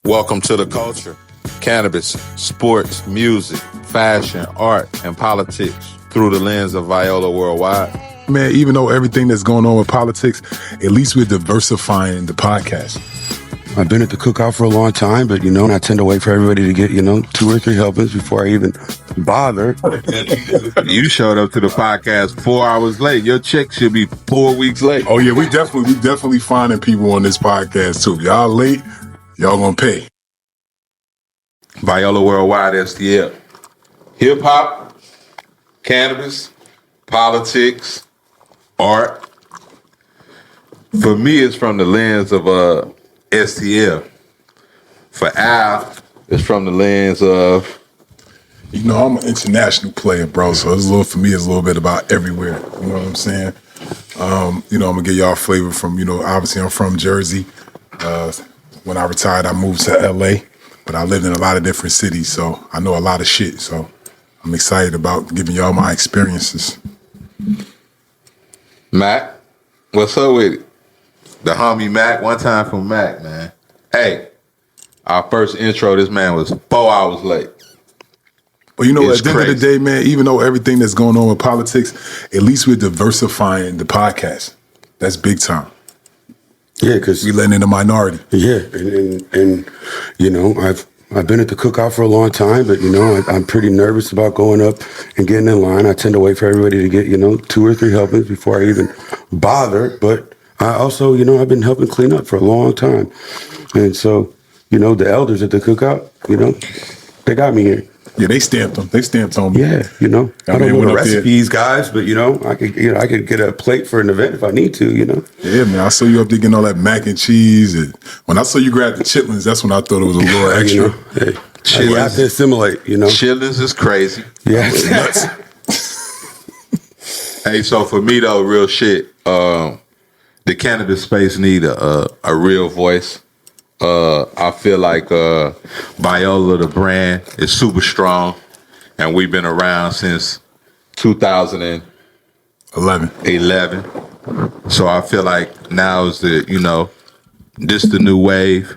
Welcome to the culture. Cannabis, sports, music, fashion, art, and politics through the lens of VIOLA Worldwide. Man, even though everything that's going on with politics, at least we're diversifying the podcast. I've been at the cookout for a long time, but, I tend to wait for everybody to get, 2 or 3 helpings before I even bother. You showed up to the podcast 4 hours late. Your check should be 4 weeks late. Oh, yeah, we definitely finding people on this podcast, too. Y'all late, y'all gonna pay. VIOLA Worldwide STL. Hip-hop, cannabis, politics, art. For me, it's from the lens of STL. For Al, it's from the lens of... I'm an international player, bro, so it's for me, it's a little bit about everywhere. You know what I'm saying? I'm gonna get y'all a flavor from, obviously I'm from Jersey. When I retired, I moved to LA, but I lived in a lot of different cities, so I know a lot of shit. So I'm excited about giving y'all my experiences. Mac, what's up with it? The homie Mac, one time from Mac, man. Hey, our first intro, this man was 4 hours late. But at the end of the day, man, even though everything that's going on with politics, at least we're diversifying the podcast. That's big time. Yeah, because we letting in the minority. Yeah, and I've been at the cookout for a long time, but I'm pretty nervous about going up and getting in line. I tend to wait for everybody to get 2 or 3 helpings before I even bother. But I also I've been helping clean up for a long time, and so the elders at the cookout, they got me here. Yeah, they stamped them. They stamped on me. Yeah, I don't know the recipes, guys, but I could get a plate for an event if I need to. Yeah, man. I saw you up there getting all that mac and cheese, and when I saw you grab the chitlins, that's when I thought it was a little extra. You have to assimilate. Chitlins is crazy. Yeah, nuts. Hey, so for me though, real shit. The cannabis space need a real voice. I feel like VIOLA, the brand, is super strong, and we've been around since 2011. So I feel like now is the new wave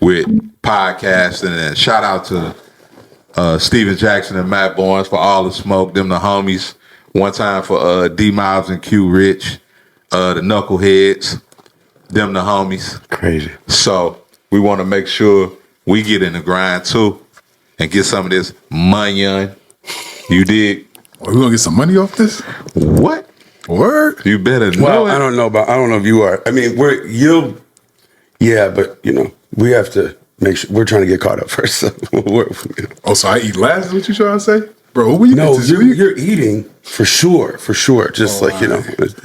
with podcasting. And shout out to Steven Jackson and Matt Barnes for all the smoke. Them the homies. One time for D Miles and Q Rich, the knuckleheads. Them the homies. Crazy. So we want to make sure we get in the grind too and get some of this money on. You dig? We gonna get some money off this? What? Word? You better know. Well, it. I don't know if you are. I mean, but we have to make sure we're trying to get caught up first. So so I eat last is what you trying to say? Bro, what were you you're eating for sure. Just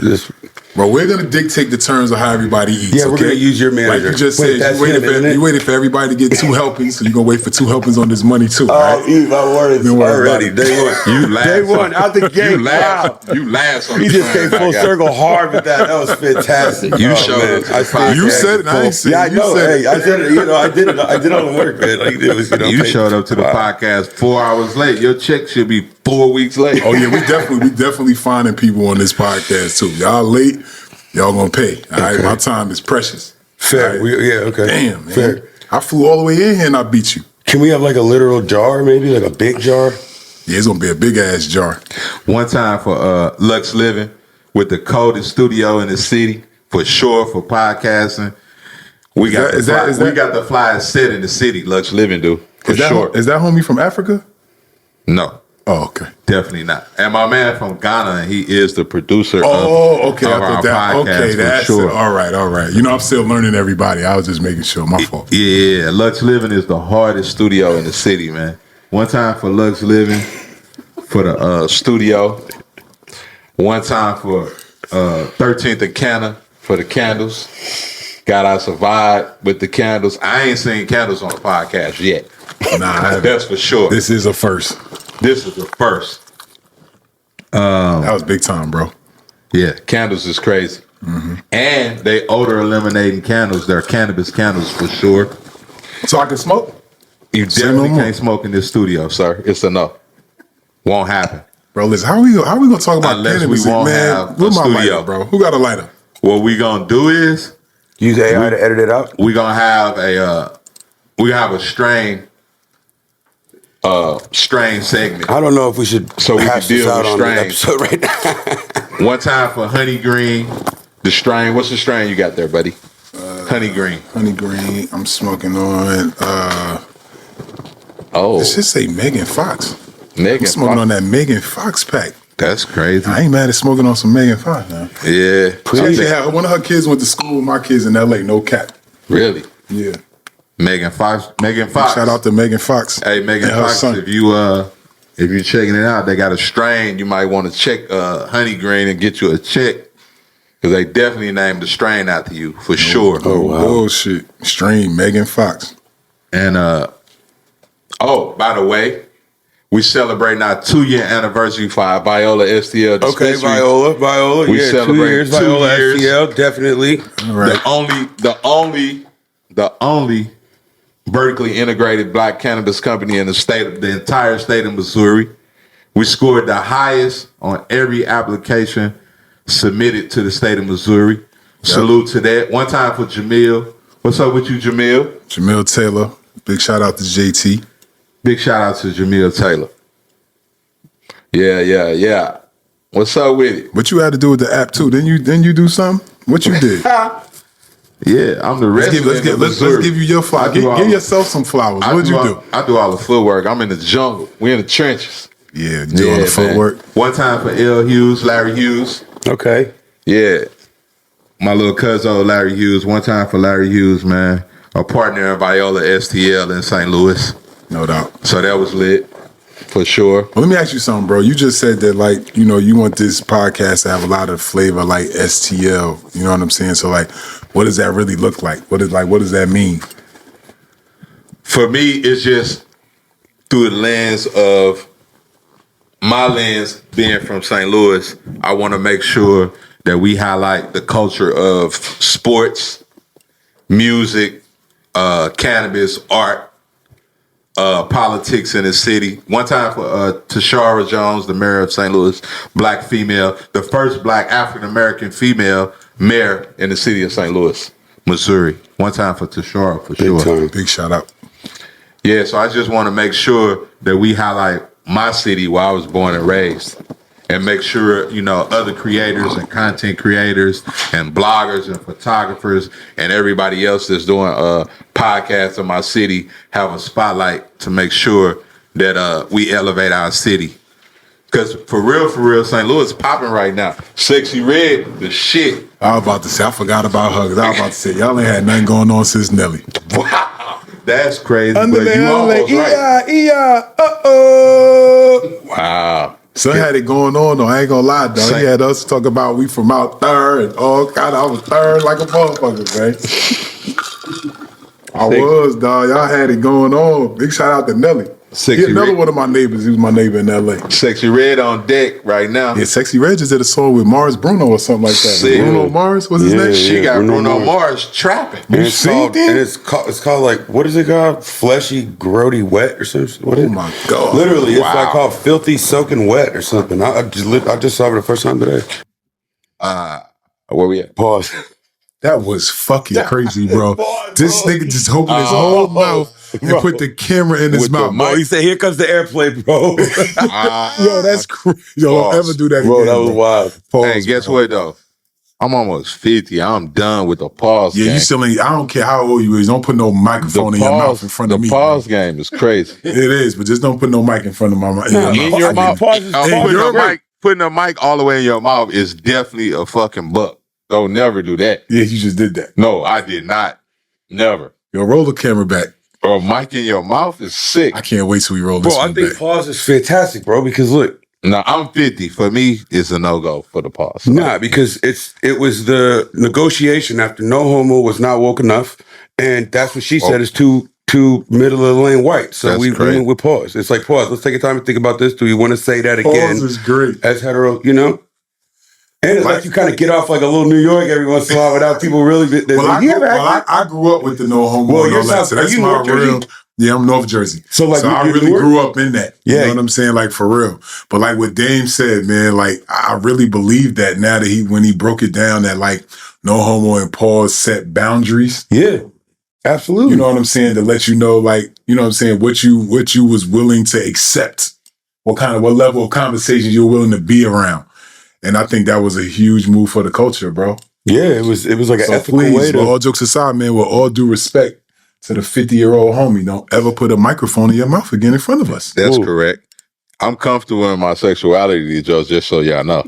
just. Bro, we're gonna dictate the terms of how everybody eats. Yeah, we're gonna use your manager. Like you just said, you waited for everybody to get 2 helpings, so you're gonna wait for 2 helpings on this money too. Oh, eat my words already. Day one out the gate. You laughed. You laughed. He just came full circle hard with that. That was fantastic. You showed us. You said it. I ain't said it. Yeah, I know. Hey, I said it. I did it. I did all the work, man. Like it was. You showed up to the podcast 4 hours late. Your check should be 4 weeks late. Oh yeah, we definitely finding people on this podcast too. Y'all late. Y'all gonna pay. All right, my time is precious. Fair. Right? Okay. Damn, man. Fair. I flew all the way in here and I beat you. Can we have like a literal jar, maybe like a big jar? Yeah, it's gonna be a big ass jar. One time for Lux Living with the coldest studio in the city for sure for podcasting. We got the flyest set in the city. Lux Living do for sure. Is that homie from Africa? No. Oh, okay. Definitely not. And my man from Ghana, he is the producer okay. of I thought our that. podcast. Okay, that's sure. it. All right. I'm still learning everybody. I was just making sure. My fault. Yeah, Lux Living is the hardest studio in the city, man. One time for Lux Living for the studio. One time for 13th and Cara for the candles. Got us a vibe with the candles. I ain't seen candles on the podcast yet. Nah, that's for sure. This is a first. This is the first. That was big time, bro. Yeah, candles is crazy. Mm-hmm. And they odor eliminating candles. They're cannabis candles for sure. So I can smoke? You definitely can't smoke in this studio, sir. It's enough. Won't happen. Bro, listen, how are we gonna talk about unless cannabis? We won't have where's a my studio, lighter, bro? Who got a lighter? What we gonna do is use AI to edit it out. We gonna have a we have a strain segment. I don't know if we should So we hash can this deal out with on the strains. episode right now. One time for honey green, the strain. What's the strain you got there, buddy? Honey green. Honey green. I'm smoking on. Oh, It should say Megan Fox. Megan I'm smoking Fox. on that Megan Fox pack. That's crazy. I ain't mad at smoking on some Megan Fox, man. Yeah. One of her kids went to school with my kids in LA, no cap. Really? Yeah. Megan Fox. Megan Fox. Shout out to Megan Fox. Hey, Megan and her Fox, son. if you're checking it out, they got a strain. You might want to check honey green and get you a check. Because they definitely named the strain after you, for sure. Oh, wow. Bullshit. Stream Megan Fox. And, by the way, we celebrating our 2-year anniversary for our VIOLA STL Okay, dispensary. Viola. We Yeah, 2 celebrate years. 2 Viola years. STL, definitely. All right. The only vertically integrated black cannabis company in the entire state of Missouri. We scored the highest on every application submitted to the state of Missouri. Salute to that. One time for Jamil. What's up with you, Jamil? Jamil Taylor. Big shout out to JT. Big shout out to Jamil Taylor. Yeah. What's up with it? What you had to do with the app too? Didn't you do something? What you did? Yeah, I'm the resident Let's of Missouri. give you your flowers. Give yourself some flowers. What'd you do? I do all the footwork. I'm in the jungle. We in the trenches. Yeah, do all the man. footwork. One time for L. Hughes, Larry Hughes. Okay. Yeah. My little cousin, Larry Hughes. One time for Larry Hughes, man. A partner in VIOLA STL in St. Louis. No doubt. So that was lit, for sure. Well, let me ask you something, bro. You just said that, like, you want this podcast to have a lot of flavor, like STL. You know what I'm saying? So, like, what does that really look like? What does that mean? For me, it's just through the lens of my lens being from St. Louis. I want to make sure that we highlight the culture of sports, music, cannabis, art, politics in the city. One time for Tashara Jones, the mayor of St. Louis, black female, the first black African-American female mayor in the city of St. Louis, Missouri. One time for Tashara, for sure. Big time. Big shout out. Yeah, so I just want to make sure that we highlight my city where I was born and raised, and make sure, other creators and content creators and bloggers and photographers and everybody else that's doing podcasts in my city have a spotlight to make sure that we elevate our city. Because for real, St. Louis popping right now. Sexyy Red, the shit. I was about to say, I forgot about her, 'cause I was about to say, y'all ain't had nothing going on since Nelly. Wow, that's crazy. But you almost right. Wow. Son had it going on though. I ain't gonna lie, dog. He had us talk about we from out there and all kind of. I was third like a motherfucker, man. I was, dog. Y'all had it going on. Big shout out to Nelly. He another one of my neighbors. He was my neighbor in LA. Sexyy Red on deck right now. Yeah, Sexyy Red just did a song with Mars Bruno or something like that. Sick. Bruno Mars, what's his Yeah, name? She got Bruno Bruno Mars trapping. And it's see called, that? and it's called like, what is it called? Fleshy, grody, wet or something? What is Oh my God. Literally, it's Wow. like called filthy, soaking wet or something. I just saw it the first time today. Where we at? Pause. That was fucking crazy, bro. Boy, This bro. nigga just opened his whole mouth and bro. put the camera in his With the mouth. mic. He said, "Here comes the airplay, bro." Yo, that's crazy. Yo, don't Pause. ever do that Bro, again, that was wild. Pause, Hey, guess bro. what though? I'm almost 50. I'm done with the pause Yeah, game. you still ain't. I don't care how old you is. Don't put no microphone in your mouth in front of me. The pause game is crazy. It is, but just don't put no mic in front of my mouth. In your mouth. Pause is Putting a mic all the way in your mouth is definitely a fucking buck. Don't never do that. Yeah, you just did that. No, I did not. Never. Yo, roll the camera back. Bro, mic in your mouth is sick. I can't wait till we roll this Bro, I one think back. pause is fantastic, bro. Because look, No, I'm 50. For me, it's a no-go for the pause. nah, because it was the negotiation after No Homo was not woke enough, and that's what she said is too middle of the lane white. So That's we crazy. went with pause. It's like pause. Let's take a time to think about this. Do we want to say that again Pause is great. as hetero? And it's like you kind of get off like a little New York every once in a while without people really. I grew up with the no homo. Well, and you're all that, South- so are that's you my North Jersey? real. Yeah, I'm North Jersey. So, like, I you really Newark? grew up in that. You Yeah. know what I'm saying? Like, for real. But like what Dame said, man, like I really believe that now that when he broke it down that like no homo and pause set boundaries. Yeah. Absolutely. You know what I'm saying? To let you know, like, you know what I'm saying, what you was willing to accept, what level of conversations you're willing to be around. And I think that was a huge move for the culture, bro. Yeah, it was like an ethical way to. All jokes aside, man, with all due respect to the 50-year-old homie, don't ever put a microphone in your mouth again in front of us. That's correct. I'm comfortable in my sexuality, just so y'all know.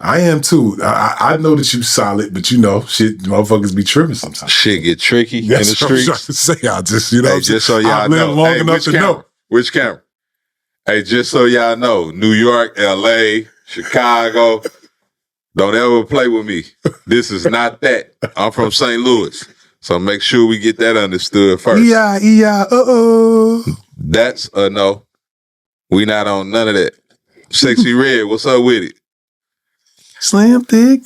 I am too. I know that you solid, but you know, shit, motherfuckers be tripping sometimes. Shit get tricky in the That's what I'm trying streets. to say. I just, you know, Hey, just so y'all I've lived know. long Hey, enough to know. Which camera? Hey, just so y'all know, New York, LA, Chicago, don't ever play with me. This is not that. I'm from St. Louis. So make sure we get that understood first. Yeah, That's a no. We not on none of that. Sexy Red, what's up with it? Slam thick.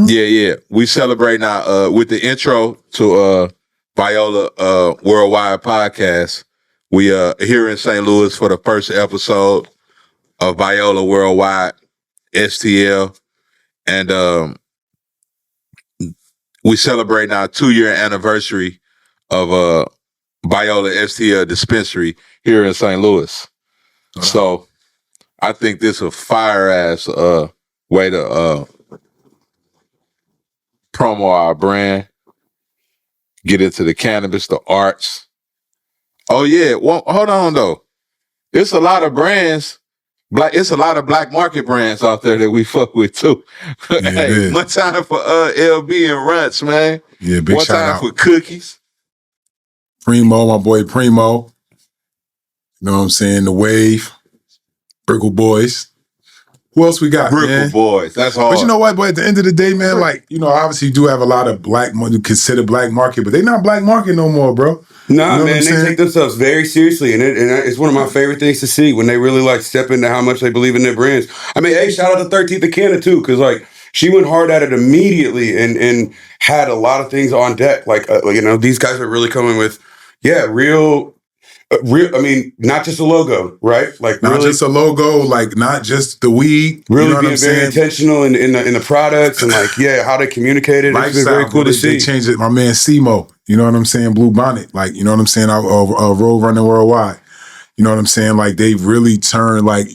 Yeah. We celebrate now with the intro to VIOLA Worldwide Podcast. We here in St. Louis for the first episode of VIOLA Worldwide STL. And we celebrate our 2-year anniversary of VIOLA STL dispensary here in St. Louis. So I think this is a fire ass way to promo our brand, get into the cannabis, the arts. Oh yeah, well, hold on though. It's a lot of brands. It's a lot of black market brands out there that we fuck with too. Yeah, hey, one time for LB and Runts, man. Yeah, big one shout time out. for Cookies. Primo, my boy Primo. You know what I'm saying? The Wave. Brickle Boys. Who else we got, man? Brickle Boys. That's hard. But you know what, boy? At the end of the day, man, like, you know, obviously you do have a lot of black money considered black market, but they not black market no more, bro. Nah, You know man, they take themselves very seriously, and it's one of my favorite things to see when they really like step into how much they believe in their brands. I mean, hey, shout out to 13th Iconic too, because like she went hard at it immediately and had a lot of things on deck. Like you know, these guys are really coming with real. I mean, not just a logo, right? Like not really, just a logo, like not just the weed. really you know being very intentional in the products and like how they communicate it. It's been very cool to see. They changed it. My man Simo, you know what I'm saying? Blue Bonnet, like you know what I'm saying? Road Running Worldwide, you know what I'm saying? Like they really turned like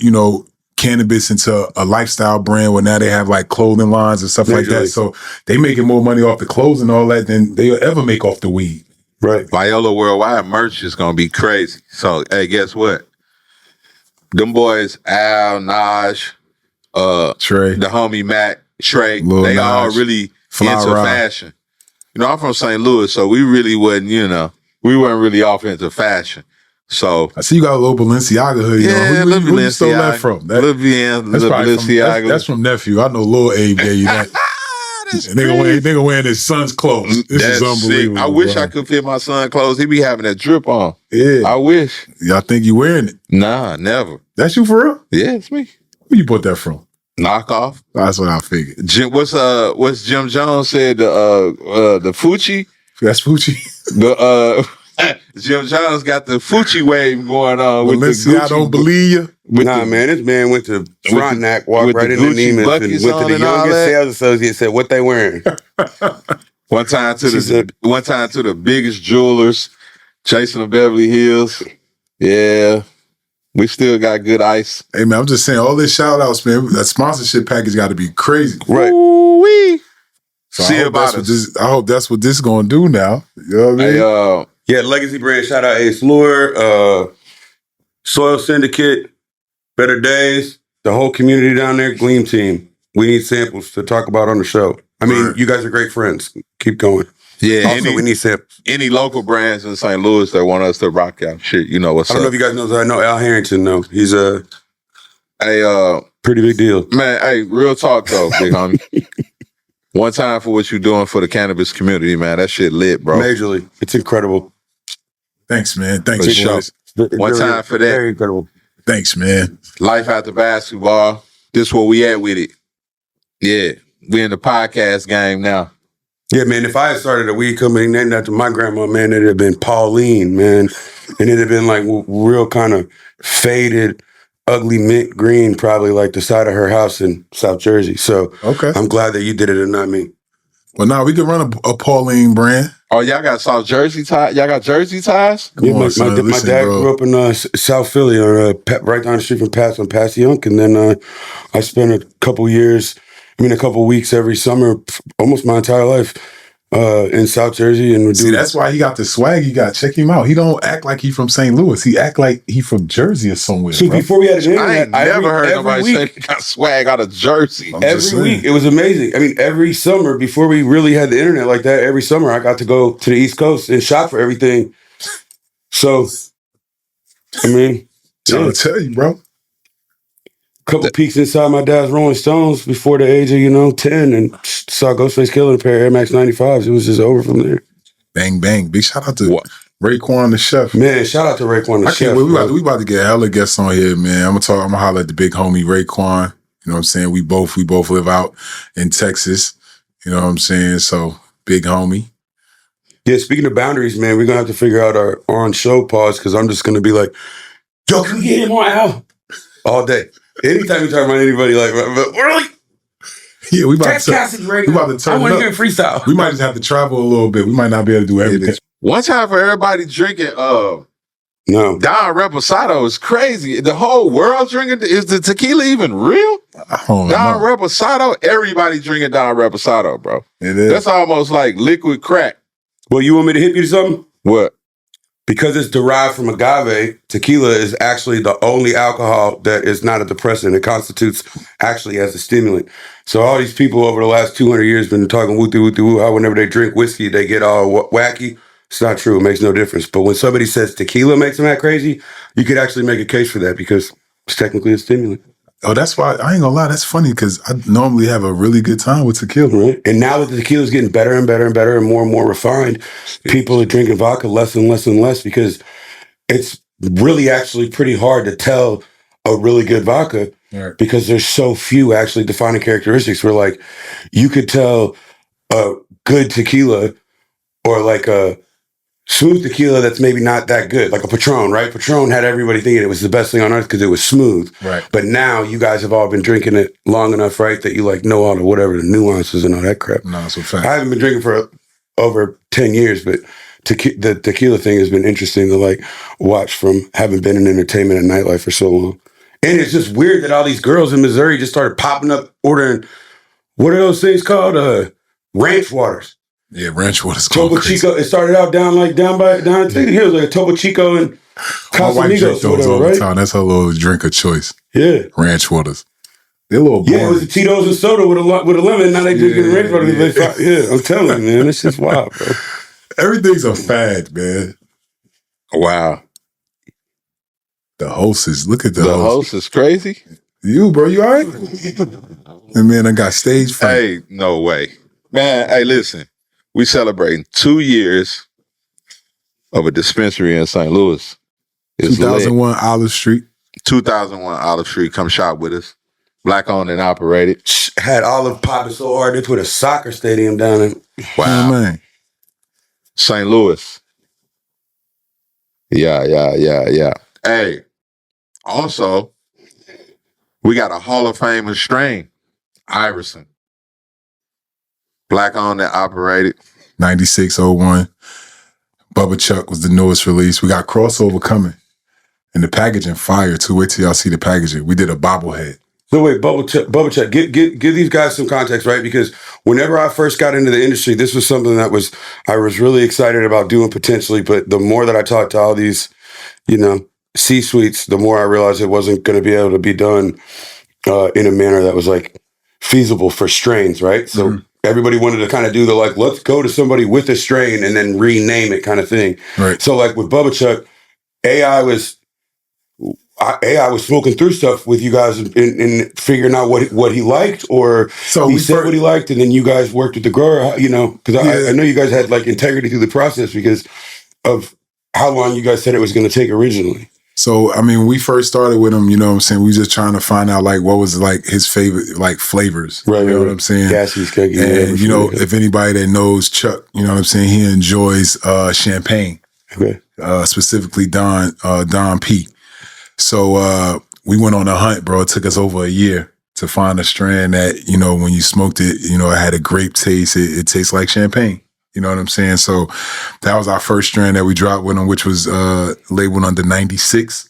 cannabis into a lifestyle brand where now they have like clothing lines and stuff like that. So they making more money off the clothes and all that than they'll ever make off the weed. Right. VIOLA Worldwide merch is gonna be crazy. So hey, guess what? Them boys, Al, Naj, Trey, the homie Matt, Trey, Lil they Naj, all really Fly into Rod. fashion. You know, I'm from St. Louis, so we really wasn't, we weren't really off into fashion. So I see you got a little Balenciaga hoodie on. Who you stole that from? Balenciaga. That's from nephew. I know Lil Abe gave you that. Nigga wearing his son's clothes. This is unbelievable. Sick. I wish bro. I could fit my son's clothes. He be having that drip on. Yeah. I wish. Y'all think you wearing it? Nah, never. That's you for real? Yeah, it's me. Where you bought that from? Knockoff. That's what I figured. What's Jim Jones said? The Fucci. That's Fucci. Jim Jones got the Fucci wave going on with the Gucci. I don't believe you. Man, this man went to Frontenac, walked right into Neiman's, and went to the youngest sales associate, said what they wearing. One time to the biggest jewelers, chasing the Beverly Hills. Yeah, we still got good ice. Hey man, I'm just saying all this shout outs, man. That sponsorship package got to be crazy, right? Ooh-wee. So I hope that's what this is gonna do now. You know what I mean? Legacy brand. Shout out Ace Lure, Soil Syndicate, Better Days, the whole community down there, Gleam Team. We need samples to talk about on the show. I mean, you guys are great friends. Keep going. Yeah. Also, we need samples. Any local brands in St. Louis that want us to rock out shit, you know what's up. I don't know if you guys know that. I know Al Harrington, though. He's a pretty big deal. Man, hey, real talk, though, big homie. One time for what you're doing for the cannabis community, man. That shit lit, bro. Majorly. It's incredible. Thanks, man. Thanks, boys. One time for that. Very incredible. Thanks, man. Life after basketball. This where we at with it. Yeah. We in the podcast game now. Yeah, man, if I had started a weed company named after my grandma, man, it'd have been Pauline, man. And it'd have been like real kind of faded, ugly mint green, probably like the side of her house in South Jersey. So okay. I'm glad that you did it and not me. But now we can run a Pauline brand. Oh, y'all got South Jersey ties? Y'all got Jersey ties? Come on, son, my listen, dad bro. grew up in South Philly, on right down the street from on Passyunk, and then I spent a couple weeks every summer, almost my entire life, in South Jersey. And See, that's why he got the swag he got. Check him out. He don't act like he from St. Louis. He act like he from Jersey or somewhere. So bro. before we had an I internet, ain't never heard nobody say they got swag out of Jersey. I'm just every saying. week, it was amazing. I mean, every summer before we really had the internet like that, every summer I got to go to the East Coast and shop for everything. So, I mean, Trying to tell you, bro. couple peeks inside my dad's Rolling Stones before the age of 10, and saw Ghostface Killer in a pair of Air Max 95s. It was just over from there. Bang, bang. Big shout out to Raekwon the chef. Man, shout out to Raekwon the I chef. can't wait. We about to get hella guests on here, man. I'm gonna holler at the big homie Raekwon. You know what I'm saying? We both live out in Texas. You know what I'm saying? So big homie. Yeah, speaking of boundaries, man, we're gonna have to figure out our on-show pause, because I'm just gonna be like, yo, can we get him on Al? All day. Anytime we talk about anybody, like, but really? Yeah, we about to I want to hear freestyle. We might just have to travel a little bit. We might not be able to do everything. One time for everybody drinking No. Don Reposado is crazy. The whole world drinking. Is the tequila even real? I don't Don know. Reposado, everybody drinking Don Reposado, bro. It is. That's almost like liquid crack. Well, you want me to hit you to something? What? Because it's derived from agave, tequila is actually the only alcohol that is not a depressant. It constitutes actually as a stimulant. So all these people over the last 200 years been talking woo, how whenever they drink whiskey, they get all wacky. It's not true. It makes no difference. But when somebody says tequila makes them act crazy, you could actually make a case for that, because it's technically a stimulant. Oh, that's why I ain't gonna lie. That's funny, because I normally have a really good time with tequila. Right. And now that the tequila is getting better and better and better and more refined, people are drinking vodka less and less and less, because it's really actually pretty hard to tell a really good vodka, Right. because there's so few actually defining characteristics where, like, you could tell a good tequila or like a smooth tequila that's maybe not that good, like a Patron, right? Patron had everybody thinking it was the best thing on earth because it was smooth. Right. But now you guys have all been drinking it long enough, right, that you like know all the whatever the nuances and all that crap. No, it's a fact. I haven't been drinking for over 10 years, but the tequila thing has been interesting to like watch from having been in entertainment and nightlife for so long. And it's just weird that all these girls in Missouri just started popping up ordering, what are those things called? Ranch waters. Yeah, ranch water's Topo Chico. It started out down I think the hills, like Topo Chico and My wife drinks Casamigos, those whatever, all right? the time. That's her little drink of choice. Yeah. Ranch waters. They're a little boring. Yeah, it was the Tito's and soda with a lemon. Now they drinking ranch water. Yeah, I'm telling you, man. It's just wild, bro. Everything's a fad, man. Wow. The hostess. Look at the The host. host is crazy. You, bro, you all right? And man, I got stage fright. Hey, no way. Man, hey, listen. We celebrating 2 years of a dispensary in St. Louis. It's 2001 Olive Street. 2001 Olive Street. Come shop with us. Black owned and operated. Had Olive popping so hard they put a soccer stadium down in. Wow. Oh, man. St. Louis. Yeah. Hey, also, we got a Hall of Fame strain, Iverson. Black owned and operated. 9601. Bubba Chuck was the newest release. We got crossover coming. And the packaging fire too. Wait till y'all see the packaging. We did a bobblehead. So wait, Bubba Chuck, give these guys some context, right? Because whenever I first got into the industry, this was something that I was really excited about doing potentially. But the more that I talked to all these, C-suites, the more I realized it wasn't going to be able to be done in a manner that was like feasible for strains, right? So everybody wanted to kind of do the like, let's go to somebody with a strain and then rename it kind of thing. Right. So like with Bubba Chuck, AI was smoking through stuff with you guys and figuring out what he liked, or So he we said what he liked, and then you guys worked with the grower, because I know you guys had like integrity through the process because of how long you guys said it was going to take originally. So, I mean, when we first started with him, you know what I'm saying? We just trying to find out like what was like his favorite like flavors. Right, You know what I'm saying? Gassie's cookie. And if anybody that knows Chuck, you know what I'm saying, he enjoys champagne. Okay. Specifically Don P. So we went on a hunt, bro. It took us over a year to find a strand that, you know, when you smoked it, you know, it had a grape taste. It tastes like champagne. You know what I'm saying? So that was our first strand that we dropped with him, which was labeled under 96.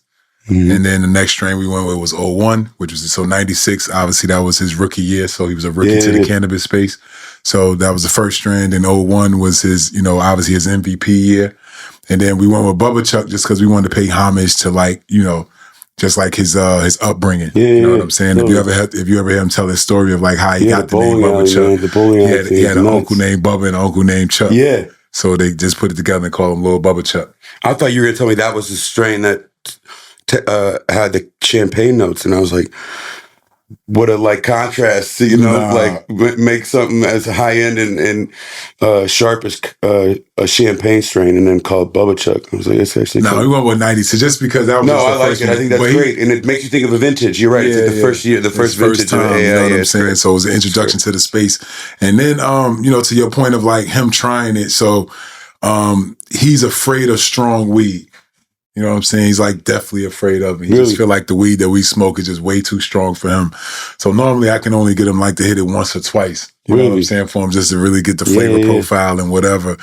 And then the next strain we went with was 01, which was so 96. Obviously, that was his rookie year. So he was a rookie to the cannabis space. So that was the first strand. And 01 was his, you know, obviously his MVP year. And then we went with 𝒂𝒂𝒂𝒂 just because we wanted to pay homage to, like, you know, just like his upbringing. You know what I'm saying? If you ever hear him tell his story of like how he got the name 𝒂𝒂𝒂𝒂. He had an uncle named Bubba and an uncle named Chuck. So they just put it together and called him Lil 𝒂𝒂𝒂𝒂. I thought you were going to tell me that was the strain that had the champagne notes, and I was like, what a like contrast, you know, like make something as high end and sharp as a champagne strain, and then call it 𝒂𝒂𝒂𝒂. I was like, it's actually cool. We went with 90. So just because that was I like it. I think that's great, and it makes you think of a vintage. You're right. It's like the first year, the first vintage time. You know what I'm saying? So it was an introduction to the space, and then you know, to your point of like him trying it. So he's afraid of strong weed. You know what I'm saying? He's like definitely afraid of it. He just feel like the weed that we smoke is just way too strong for him. So normally I can only get him like to hit it once or twice. You know what I'm saying? For him just to really get the flavor profile and whatever.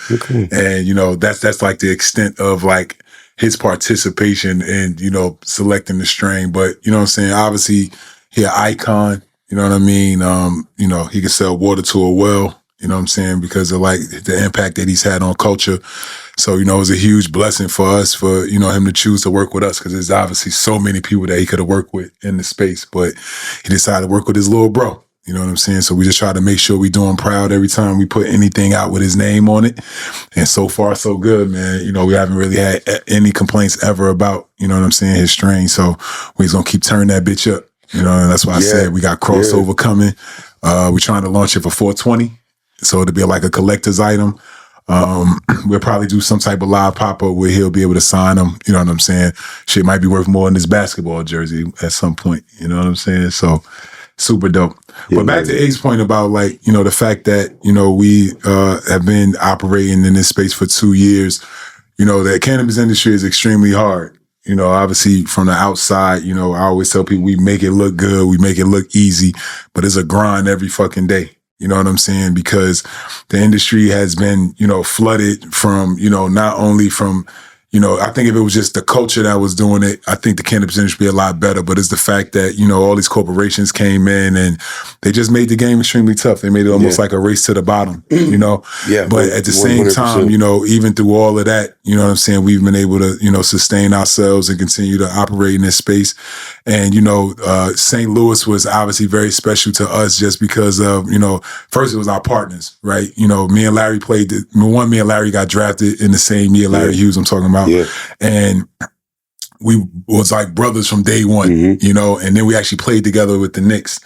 And, you know, that's like the extent of like his participation in, you know, selecting the strain. But, you know what I'm saying? Obviously he an icon. You know what I mean? You know, he can sell water to a well. You know what I'm saying? Because of like the impact that he's had on culture. So, you know, it was a huge blessing for us, for, you know, him to choose to work with us, because there's obviously so many people that he could have worked with in the space, but he decided to work with his little bro. You know what I'm saying? So we just try to make sure we do him proud every time we put anything out with his name on it. And so far, so good, man. You know, we haven't really had any complaints ever about, you know what I'm saying, his strain. So we're going to keep turning that bitch up. You know, and that's why I said we got crossover coming. We're trying to launch it for 420. So it'll be like a collector's item. We'll probably do some type of live pop-up where he'll be able to sign them. You know what I'm saying? Shit might be worth more than his basketball jersey at some point. You know what I'm saying? So super dope. But back to 𝒂𝒂𝒂𝒂's point about, like, you know, the fact that, you know, we have been operating in this space for 2 years. You know, the cannabis industry is extremely hard. You know, obviously from the outside, you know, I always tell people we make it look good, we make it look easy, but it's a grind every fucking day. You know what I'm saying? Because the industry has been, you know, flooded from, you know, not only from, you know, I think if it was just the culture that was doing it, I think the cannabis industry would be a lot better. But it's the fact that, you know, all these corporations came in and they just made the game extremely tough. They made it almost like a race to the bottom, you know? But at the same 100%. Time, you know, even through all of that, you know what I'm saying, we've been able to, you know, sustain ourselves and continue to operate in this space. And, you know, St. Louis was obviously very special to us just because of, you know, first it was our partners, right? You know, me and Larry me and Larry got drafted in the same year, Larry Hughes I'm talking about. And we was like brothers from day one, you know, and then we actually played together with the Knicks.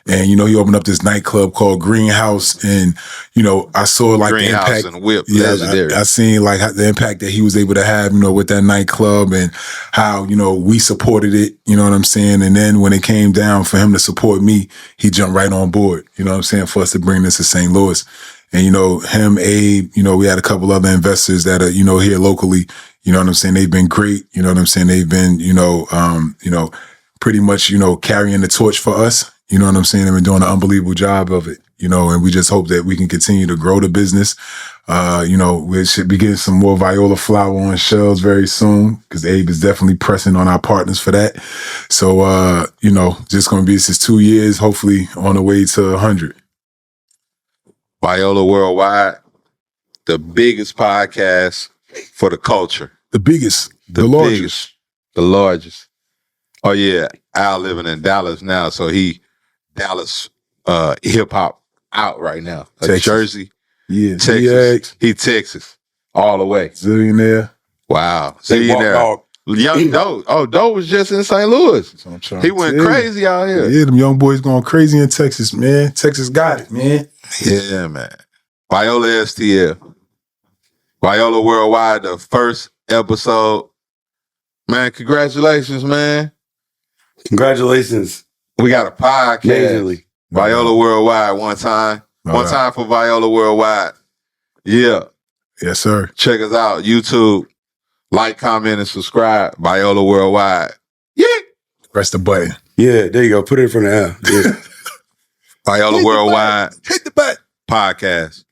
And, you know, he opened up this nightclub called Greenhouse. And, you know, I saw like Greenhouse the impact. And Whip, I seen like the impact that he was able to have, you know, with that nightclub, and how, you know, we supported it, you know what I'm saying? And then when it came down for him to support me, he jumped right on board, you know what I'm saying, for us to bring this to St. Louis. And, you know, him, Abe, you know, we had a couple other investors that are, you know, here locally. You know what I'm saying? They've been great. You know what I'm saying? They've been, you know, pretty much, you know, carrying the torch for us. You know what I'm saying? They've been doing an unbelievable job of it, you know, and we just hope that we can continue to grow the business. You know, we should be getting some more VIOLA flower on shelves very soon, because Abe is definitely pressing on our partners for that. So, you know, just going to be, this is 2 years, hopefully on the way to 100. VIOLA Worldwide, the biggest podcast for the culture. The biggest, the largest. Biggest, the largest. Oh yeah, Al living in Dallas now, so he Dallas hip hop out right now. Texas. Jersey, Texas. He Texas all the way. Zillionaire. Wow, Zillionaire. Young Doe. Oh, Doe was just in St. Louis. He went crazy out here. Yeah, them young boys going crazy in Texas, man. Texas got it, man. Yeah, man. VIOLA STL. VIOLA Worldwide, the first episode. Man, congratulations, man. Congratulations. We got a podcast. Majorly. VIOLA Worldwide one time. One time for VIOLA Worldwide. Yeah. Yes, sir. Check us out. YouTube. Like, comment, and subscribe. VIOLA Worldwide. Yeah. Press the button. Yeah, there you go. Put it in front of the air. Yeah. Viola Hit the Worldwide button. Hit the button. podcast.